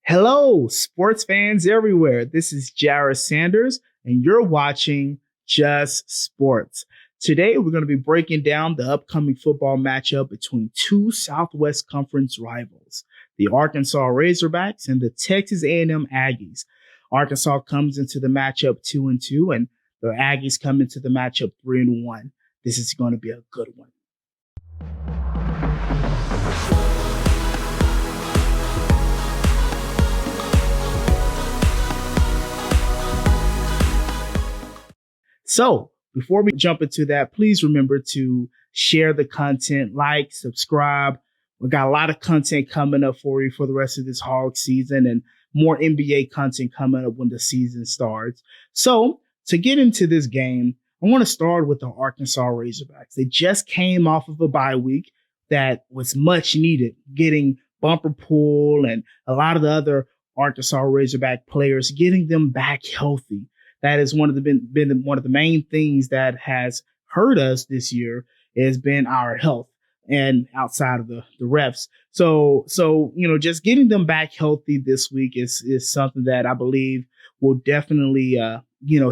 Hello, sports fans everywhere. This is Jairus Sanders, and you're watching Just Sports. Today, we're going to be breaking down the upcoming football matchup between two Southwest Conference rivals, the Arkansas Razorbacks and the Texas A&M Aggies. Arkansas comes into the matchup 2-2, and the Aggies come into the matchup 3-1. This is going to be a good one. So before we jump into that, please remember to share the content, like, subscribe. We got a lot of content coming up for you for the rest of this hog season and more NBA content coming up when the season starts. So to get into this game, I want to start with the Arkansas Razorbacks. They just came off of a bye week that was much needed, getting Bumper Pool and a lot of the other Arkansas Razorback players, getting them back healthy. That is been one of the main things that has hurt us this year has been our health and outside of the refs. So, just getting them back healthy this week is something that I believe will definitely,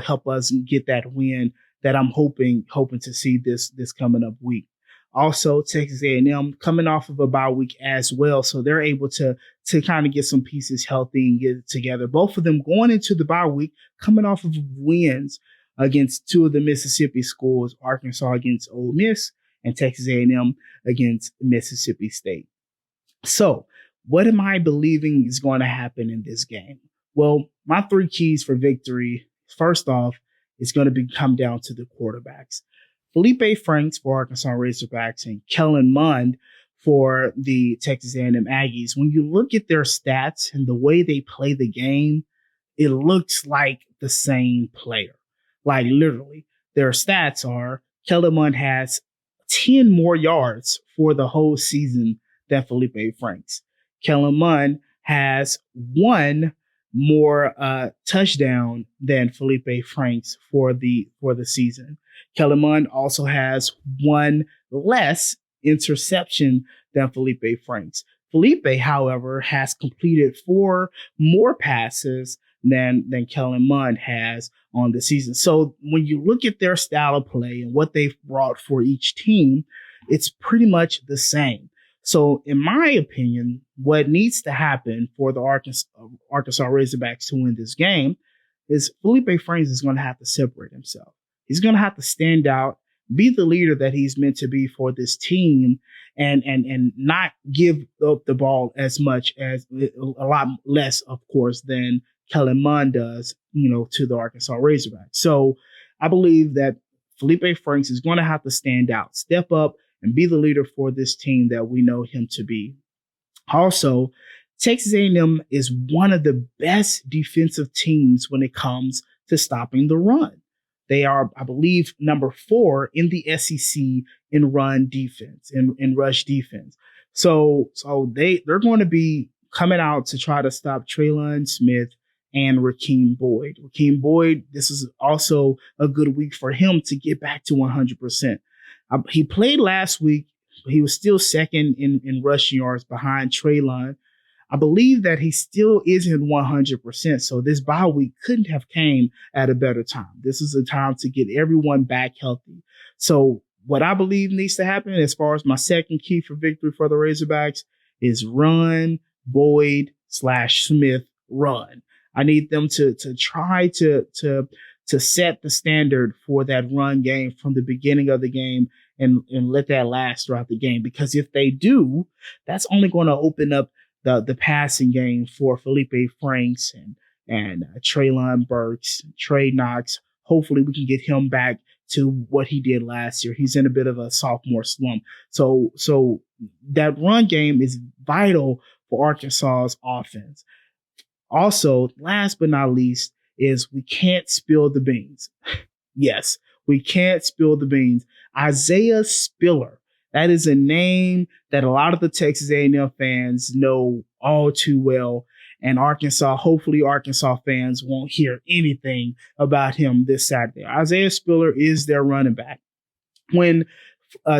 help us get that win that I'm hoping to see this coming up week. Also, Texas A&M coming off of a bye week as well. So they're able to kind of get some pieces healthy and get it together. Both of them going into the bye week, coming off of wins against two of the Mississippi schools, Arkansas against Ole Miss and Texas A&M against Mississippi State. So what am I believing is going to happen in this game? Well, my three keys for victory, first off, is going to come down to the quarterbacks. Felipe Franks for Arkansas Razorbacks and Kellen Mond for the Texas A&M Aggies. When you look at their stats and the way they play the game, it looks like the same player. Like literally, their stats are Kellen Mond has 10 more yards for the whole season than Felipe Franks. Kellen Mond has one more touchdown than Felipe Franks for the season. Kellen Mond also has one less interception than Felipe Franks. Felipe, however, has completed 4 more passes than Kellen Mond has on the season. So when you look at their style of play and what they've brought for each team, it's pretty much the same. So in my opinion, what needs to happen for the Arkansas Razorbacks to win this game is Felipe Franks is going to have to separate himself. He's going to have to stand out, be the leader that he's meant to be for this team, and not give up the ball as much as a lot less, of course, than Kellen Mond does, to the Arkansas Razorbacks. So I believe that Felipe Franks is going to have to stand out, step up, and be the leader for this team that we know him to be. Also, Texas A&M is one of the best defensive teams when it comes to stopping the run. They are, I believe, number 4 in the SEC in run defense, in rush defense. So they're going to be coming out to try to stop Traylon Smith and Rakeem Boyd. Rakeem Boyd, this is also a good week for him to get back to 100%. He played last week, but he was still second in rushing yards behind Traylon. I believe that he still isn't 100%. So this bye week couldn't have came at a better time. This is a time to get everyone back healthy. So what I believe needs to happen as far as my second key for victory for the Razorbacks is run, Boyd/Smith, run. I need them to try to set the standard for that run game from the beginning of the game and let that last throughout the game. Because if they do, that's only going to open up the passing game for Felipe Franks and Traylon Burks, Trey Knox. Hopefully we can get him back to what he did last year. He's in a bit of a sophomore slump. So that run game is vital for Arkansas's offense. Also, last but not least, is we can't spill the beans. Yes, we can't spill the beans. Isaiah Spiller. That is a name that a lot of the Texas A&M fans know all too well. And hopefully Arkansas fans won't hear anything about him this Saturday. Isaiah Spiller is their running back. When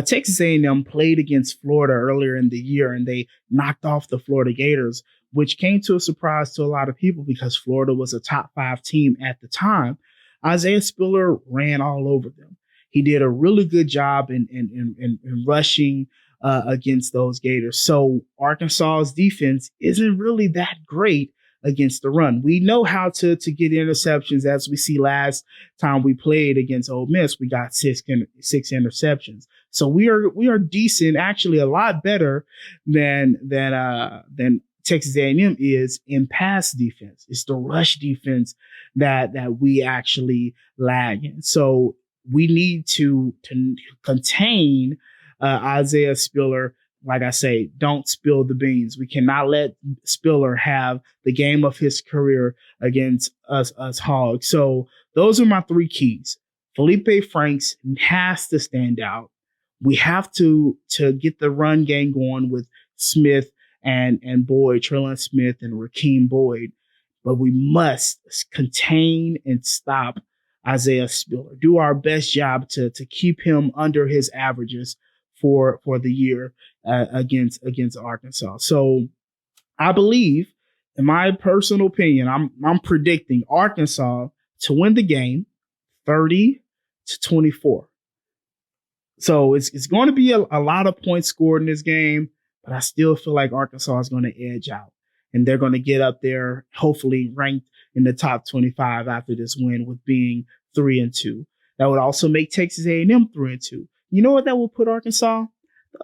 Texas A&M played against Florida earlier in the year and they knocked off the Florida Gators, which came to a surprise to a lot of people because Florida was a top 5 team at the time. Isaiah Spiller ran all over them. He did a really good job in rushing against those Gators. So Arkansas's defense isn't really that great against the run. We know how to get interceptions, as we see last time we played against Ole Miss. We got six interceptions. So we are decent, actually a lot better than Texas A&M is in pass defense. It's the rush defense that we actually lag in. So we need to contain Isaiah Spiller. Like I say, don't spill the beans. We cannot let Spiller have the game of his career against us Hogs. So those are my 3 keys. Felipe Franks has to stand out. We have to get the run game going with Smith and Boyd, Trelon Smith and Rakeem Boyd. But we must contain and stop Isaiah Spiller. Do our best job to keep him under his averages for the year against Arkansas. So I believe, in my personal opinion, I'm predicting Arkansas to win the game 30-24. So it's going to be a lot of points scored in this game, but I still feel like Arkansas is going to edge out, and they're going to get up there, hopefully ranked in the top 25 after this win, with being 3-2. That would also make Texas A&M 3-2. You know what that will put Arkansas?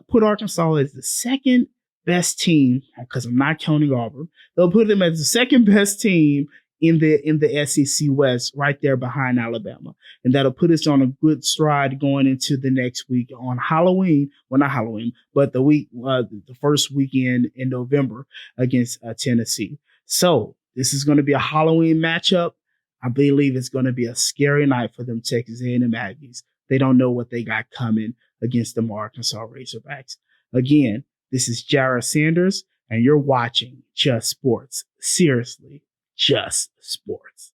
Put Arkansas as the second best team, because I'm not counting Auburn. They'll put them as the second best team in the SEC West, right there behind Alabama. And that'll put us on a good stride going into the next week on Halloween. Well, not Halloween, but the first weekend in November against Tennessee. So this is going to be a Halloween matchup. I believe it's going to be a scary night for them Texas A&M Aggies. They don't know what they got coming against the Arkansas Razorbacks. Again, this is Jairus Sanders, and you're watching Just Sports. Seriously, Just Sports.